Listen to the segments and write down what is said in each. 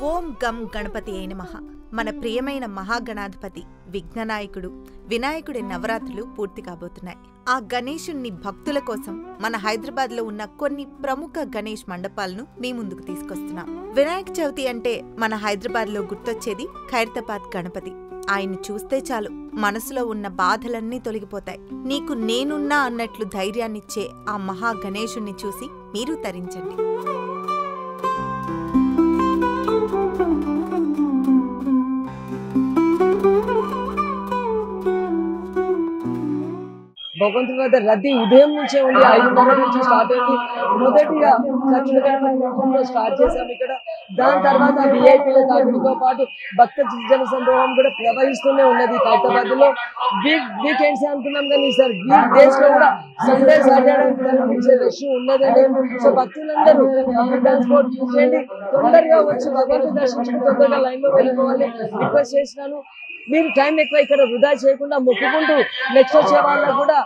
ఓం గం గణపతి అయిన నమః. మన ప్రియమైన మహాగణాధిపతి విఘ్ననాయకుడు వినాయకుడి నవరాత్రులు పూర్తి కాబోతున్నాయి. ఆ గణేశుణ్ణి భక్తుల కోసం మన హైదరాబాద్లో ఉన్న కొన్ని ప్రముఖ గణేష్ మండపాలను మీ ముందుకు తీసుకొస్తున్నాం. వినాయక చవితి అంటే మన హైదరాబాద్లో గుర్తొచ్చేది ఖైరతాబాద్ గణపతి. ఆయన్ని చూస్తే చాలు మనసులో ఉన్న బాధలన్నీ తొలగిపోతాయి. నీకు నేనున్నా అన్నట్లు ధైర్యాన్నిచ్చే ఆ మహా గణేశుణ్ణి చూసి మీరు తరించండి. భగవంతుని వద్ద రద్దీ ఉదయం నుంచే ఉంది. 5:30 నుంచి స్టార్ట్ అయింది. మొదటిగా లక్ష్మీ గణపతి రూపంలో స్టార్ట్ చేశాం ఇక్కడ. దాని తర్వాత విఐపీల తాకిడితో పాటు భక్త జన సందోహం కూడా ప్రవహిస్తూనే ఉన్నది. ఖైరతాబాద్ లో వీకెండ్స్ అనుకున్నాం కానీ సార్ వీక్ డేస్ లో కూడా సండే సాటర్డే రష్ ఉన్నదండి. సో భక్తులందరూ పబ్లిక్ ట్రాన్స్పోర్ట్ యూజ్ చేయండి. తొందరగా వచ్చి భగవంతుని దర్శించుకుని తొందరగా లైన్ లో వెళ్ళిపోవాలి రిక్వెస్ట్ చేసినాను. మీరు టైం ఎక్కువ ఇక్కడ వృధా చేయకుండా మొక్కుకుంటూ నెక్స్ట్ వచ్చే వాళ్ళకు కూడా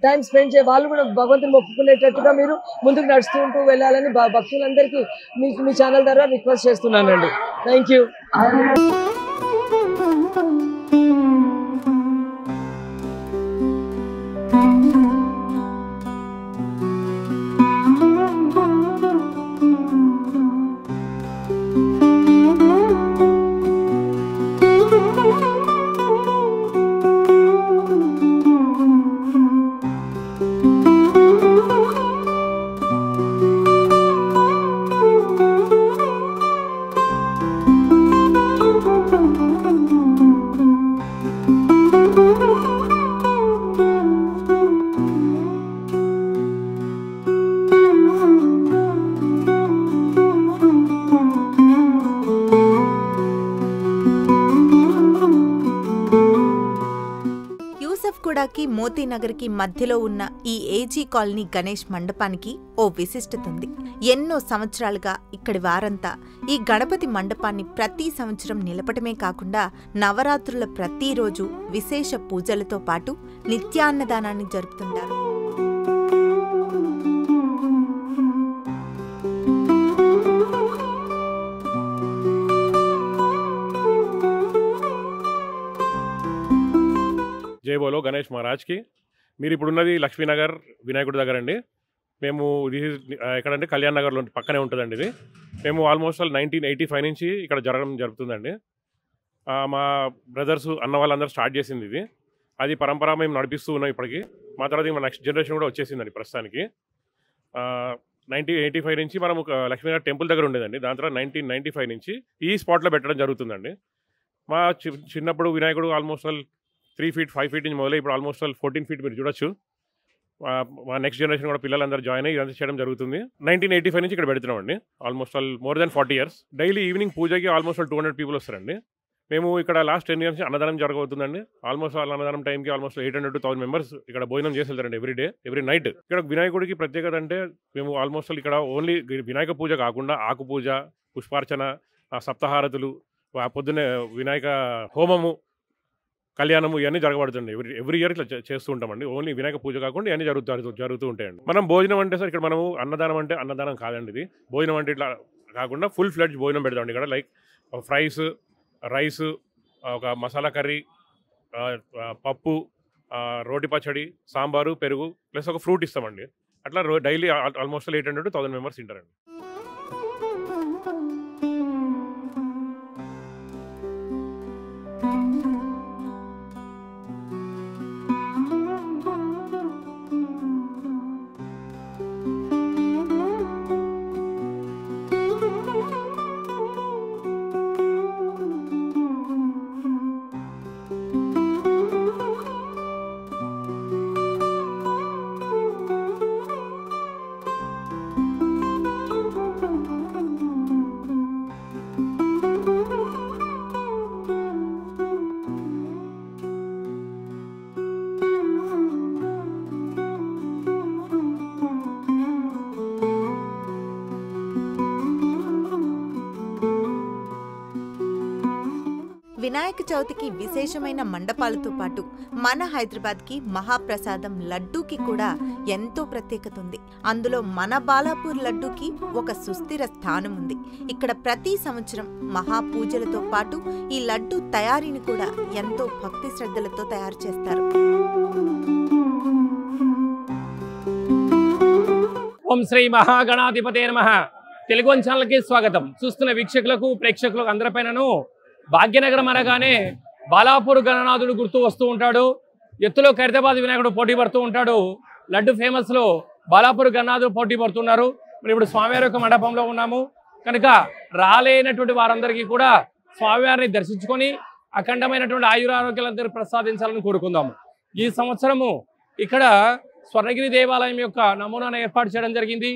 టైం స్పెండ్ చేయ వాళ్ళు కూడా భగవంతుని మొక్కుకునేటట్టుగా మీరు ముందుకు నడుస్తూ వెళ్ళాలని భక్తులందరికీ మీ ఛానల్ ద్వారా రిక్వెస్ట్ చేస్తున్నానండి. Thank you. యూసఫ్గూడకి మోతీనగర్కి మధ్యలో ఉన్న ఈ ఏజీ కాలనీ గణేష్ మండపానికి ఓ విశిష్టత ఉంది. ఎన్నో సంవత్సరాలుగా ఇక్కడి వారంతా ఈ గణపతి మండపాన్ని ప్రతి సంవత్సరం నిలపటమే కాకుండా నవరాత్రుల ప్రతిరోజు విశేష పూజలతో పాటు నిత్యాన్నదానాన్ని జరుపుతుంటారు. జై బోలో గణేష్ మహారాజ్కి. మీరు ఇప్పుడున్నది లక్ష్మీనగర్ వినాయకుడి దగ్గర అండి. మేము ఇది ఎక్కడంటే కళ్యాణ్ నగర్లో పక్కనే ఉంటుందండి. ఇది మేము ఆల్మోస్ట్ 1985 నుంచి ఇక్కడ జరుగుతుందండి. మా బ్రదర్స్ అన్న వాళ్ళందరూ స్టార్ట్ చేసింది ఇది. అది పరంపర మేము నడిపిస్తూ ఉన్నాం ఇప్పటికి. మా తర్వాత మా నెక్స్ట్ జనరేషన్ కూడా వచ్చేసిందండి ప్రస్తుతానికి. 1985 నుంచి మనం లక్ష్మీనగర్ టెంపుల్ దగ్గర ఉండేదండి. దాని తర్వాత 1995 నుంచి ఈ స్పాట్లో పెట్టడం జరుగుతుందండి. మా చిన్నప్పుడు వినాయకుడు ఆల్మోస్ట్ 3 feet 5 feet నుంచి మొదలై ఇప్పుడు ఆల్మోస్ట్ 14 feet మీరు చూడొచ్చు. మా నెక్స్ట్ జనరేషన్ కూడా పిల్లలందరూ జాయిన్ అయ్యి ఇదంతా చేయడం జరుగుతుంది. 1985 నుంచి ఇక్కడ పెడుతున్నామండి. Almost more than 40 years. Daily evening పూజకి ఆల్మోస్ట్ 200 people వస్తారండి. మేము ఇక్కడ లాస్ట్ 10 years నుంచి అన్నదానం జరగబోతుందండి. ఆల్మోస్ట్ అన్నదానం టైంకి ఆల్మోస్ట్ 800 to 1000 members ఇక్కడ భోజనం చేసి వెళ్తారండి ఎవ్రీ నైట్. ఇక్కడ వినాయకుడికి ప్రత్యేకత అంటే మేము ఆల్మోస్ట్ ఇక్కడ ఓన్లీ వినాయక పూజ కాకుండా ఆకు పూజ, పుష్పార్చన, సప్తహారతులు, పొద్దున్నే వినాయక హోమము, కళ్యాణము ఇవన్నీ జరగబడుతుంది. ఎవ్రీ ఇయర్ ఇట్లా చేస్తూ ఉంటామండి. ఓన్లీ వినాయక పూజ కాకుండా ఇవన్నీ జరుగుతూ ఉంటాయండి. మనం భోజనం అంటే సార్ ఇక్కడ మనము అన్నదానం అంటే అన్నదానం కాదండి. ఇది భోజనం అంటే ఇట్లా కాకుండా ఫుల్ ఫ్లెడ్జ్ భోజనం పెడతామండి ఇక్కడ. లైక్ ఫ్రైస్, రైస్, ఒక మసాలా కర్రీ, పప్పు, రోటి పచ్చడి, సాంబారు, పెరుగు ప్లస్ ఒక ఫ్రూట్ ఇస్తామండి. అట్లా డైలీ ఆల్మోస్ట్ 800 to 1000 members తింటారండి. వినాయక చవితికి విశేషమైన మండపాలతో పాటు మన హైదరాబాద్కి మహాప్రసాదం లడ్డూకి కూడా ఎంతో ప్రత్యేకత ఉంది. అందులో మన బాలాపూర్ లడ్డూకి ఒక సుస్థిర స్థానం ఉంది. ఇక్కడ ప్రతి సంవత్సరం మహాపూజలతో పాటు ఈ లడ్డూ తయారీని కూడా ఎంతో భక్తి శ్రద్ధలతో తయారు చేస్తారు. ఓం శ్రీ మహాగణాధిపతే నమః. తెలుగు ఛానల్కి స్వాగతం. చూస్తున్న వీక్షకులకు ప్రేక్షకులకు అందరిపైనను భాగ్యనగరం అనగానే బాలాపూర్ గణనాథుడు గుర్తు వస్తూ ఉంటాడు. ఎత్తులో ఖైరతాబాద్ వినాయకుడు పోటీ పడుతూ ఉంటాడు. లడ్డు ఫేమస్లో బాలాపూర్ గణనాథుడు పోటీ పడుతున్నారు. మరి ఇప్పుడు స్వామివారి యొక్క మండపంలో ఉన్నాము కనుక రాలేనటువంటి వారందరికీ కూడా స్వామివారిని దర్శించుకొని అఖండమైనటువంటి ఆయురారోగ్యాలందరూ ప్రసాదించాలని కోరుకుందాము. ఈ సంవత్సరము ఇక్కడ స్వర్ణగిరి దేవాలయం యొక్క నమూనాను ఏర్పాటు చేయడం జరిగింది.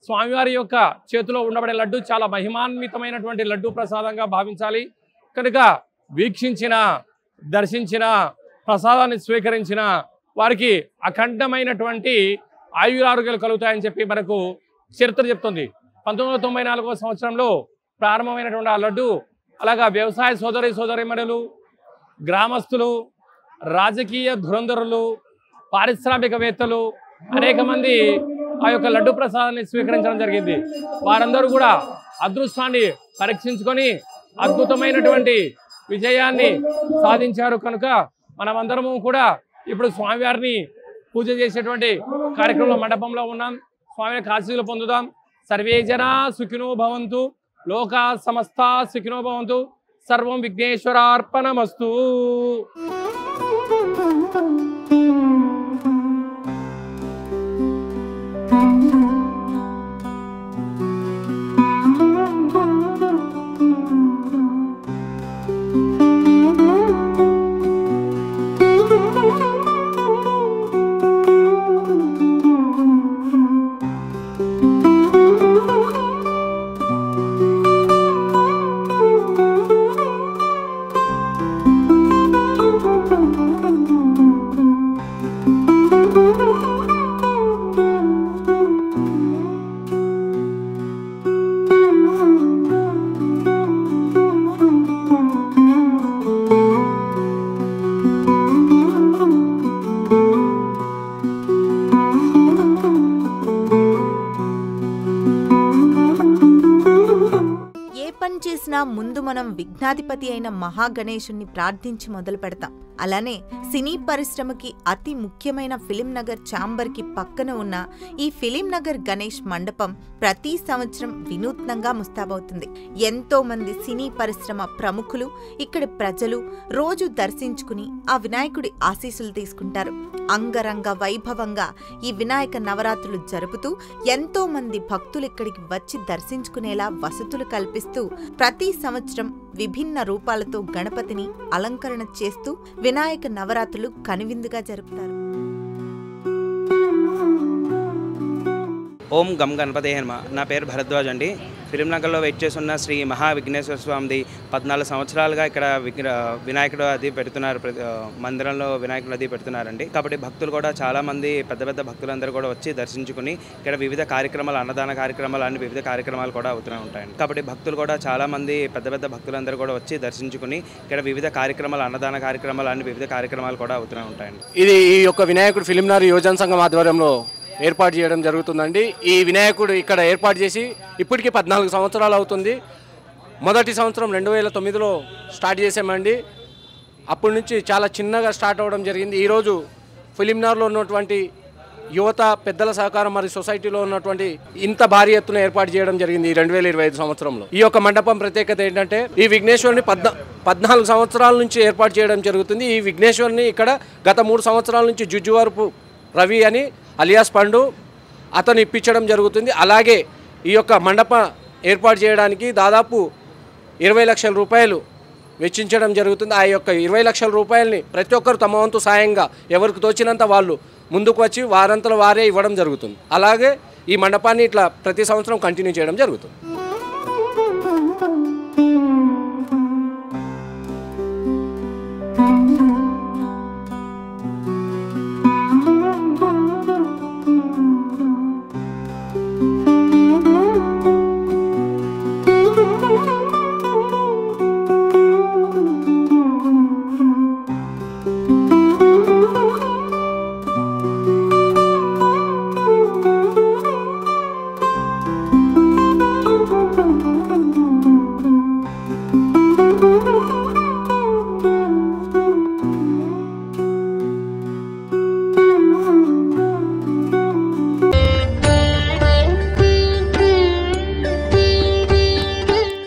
స్వామివారి యొక్క చేతిలో ఉండబడే లడ్డు చాలా మహిమాన్వితమైనటువంటి లడ్డు ప్రసాదంగా భావించాలి కనుక వీక్షించిన దర్శించిన ప్రసాదాన్ని స్వీకరించిన వారికి అఖండమైనటువంటి ఆయురారోగ్యాలు కలుగుతాయని చెప్పి మనకు చరిత్ర చెప్తుంది. 1994 సంవత్సరంలో ప్రారంభమైనటువంటి ఆ లడ్డు అలాగా వ్యవసాయ సోదరీమణులు, గ్రామస్తులు, రాజకీయ ధురంధరులు, పారిశ్రామికవేత్తలు అనేక మంది ఆ యొక్క లడ్డు ప్రసాదాన్ని స్వీకరించడం జరిగింది. వారందరూ కూడా అదృష్టాన్ని పరీక్షించుకొని అద్భుతమైనటువంటి విజయాన్ని సాధించారు కనుక మనమందరము కూడా ఇప్పుడు స్వామివారిని పూజ చేసేటువంటి కార్యక్రమంలో మండపంలో ఉన్నాం. స్వామివారికి ఆశీస్సులు పొందుదాం. సర్వే జనా సుఖినో భవంతు, లోకా సమస్తా సుఖినో భవంతు, సర్వం విఘ్నేశ్వరార్పణమస్తు. చేసినా ముందు మనం విఘ్నాధిపతి అయిన మహాగణేశుణ్ణి ప్రార్థించి మొదలు పెడతాం. అలానే సినీ పరిశ్రమకి అతి ముఖ్యమైన ఫిలిం నగర్ ఛాంబర్ కి పక్కన ఉన్న ఈ ఫిలిం నగర్ గణేష్ మండపం ప్రతి సంవత్సరం వినూత్నంగా ముస్తాబవుతుంది. ఎంతో మంది సినీ పరిశ్రమ ప్రముఖులు, ఇక్కడి ప్రజలు రోజు దర్శించుకుని ఆ వినాయకుడి ఆశీస్సులు తీసుకుంటారు. అంగరంగ వైభవంగా ఈ వినాయక నవరాత్రులు జరుపుతూ ఎంతో మంది భక్తులు ఇక్కడికి వచ్చి దర్శించుకునేలా వసతులు కల్పిస్తూ ప్రతి సంవత్సరం విభిన్న రూపాలతో గణపతిని అలంకరణ చేస్తూ వినాయక నవరాత్రులు కనువిందుగా జరుపుతారు. ఓం గం గణపతే నమః. నా పేరు భరద్వాజ్ అండి. ఫిలిం నగర్లో వెయిట్ చేస్తున్న శ్రీ మహా విఘ్నేశ్వర స్వామిది 14 సంవత్సరాలుగా ఇక్కడ వినాయకుడు అది పెడుతున్నారు. మందిరంలో వినాయకుడు అది పెడుతున్నారండి. కాబట్టి భక్తులు కూడా చాలామంది పెద్ద పెద్ద భక్తులందరూ కూడా వచ్చి దర్శించుకుని ఇక్కడ వివిధ కార్యక్రమాలు, అన్నదాన కార్యక్రమాలు అన్ని వివిధ కార్యక్రమాలు కూడా అవుతూనే ఉంటాయండి. కాబట్టి భక్తులు కూడా చాలామంది పెద్ద పెద్ద భక్తులందరూ కూడా వచ్చి దర్శించుకుని ఇక్కడ వివిధ కార్యక్రమాలు, అన్నదాన కార్యక్రమాలు అన్ని వివిధ కార్యక్రమాలు కూడా అవుతూనే ఉంటాయండి. ఇది ఈ యొక్క వినాయకుడు ఫిలిం నగర్ యువజన సంఘం ఆధ్వర్యంలో ఏర్పాటు చేయడం జరుగుతుందండి. ఈ వినాయకుడు ఇక్కడ ఏర్పాటు చేసి ఇప్పటికీ 14 సంవత్సరాలు అవుతుంది. మొదటి సంవత్సరం 2009లో స్టార్ట్ చేసామండి. అప్పటి నుంచి చాలా చిన్నగా స్టార్ట్ అవ్వడం జరిగింది. ఈరోజు ఫిలిం నగర్లో ఉన్నటువంటి యువత పెద్దల సహకారం మరియు సొసైటీలో ఉన్నటువంటి ఇంత భారీ ఎత్తున ఏర్పాటు చేయడం జరిగింది ఈ 2025 సంవత్సరంలో. ఈ యొక్క మండపం ప్రత్యేకత ఏంటంటే ఈ విఘ్నేశ్వరుని 14 సంవత్సరాల నుంచి ఏర్పాటు చేయడం జరుగుతుంది. ఈ విఘ్నేశ్వరుని ఇక్కడ గత 3 సంవత్సరాల నుంచి జుజ్జువరపు రవి అని అలియాస్ పండు అతను ఇప్పించడం జరుగుతుంది. అలాగే ఈ యొక్క మండపం ఏర్పాటు చేయడానికి దాదాపు 20 లక్షల రూపాయలు వెచ్చించడం జరుగుతుంది. ఆ యొక్క 20 లక్షల రూపాయలని ప్రతి ఒక్కరు తమ వంతు సాయంగా ఎవరికి తోచినంత వాళ్ళు ముందుకు వచ్చి వారంతలో వారే ఇవ్వడం జరుగుతుంది. అలాగే ఈ మండపాన్ని ఇట్లా ప్రతి సంవత్సరం కంటిన్యూ చేయడం జరుగుతుంది.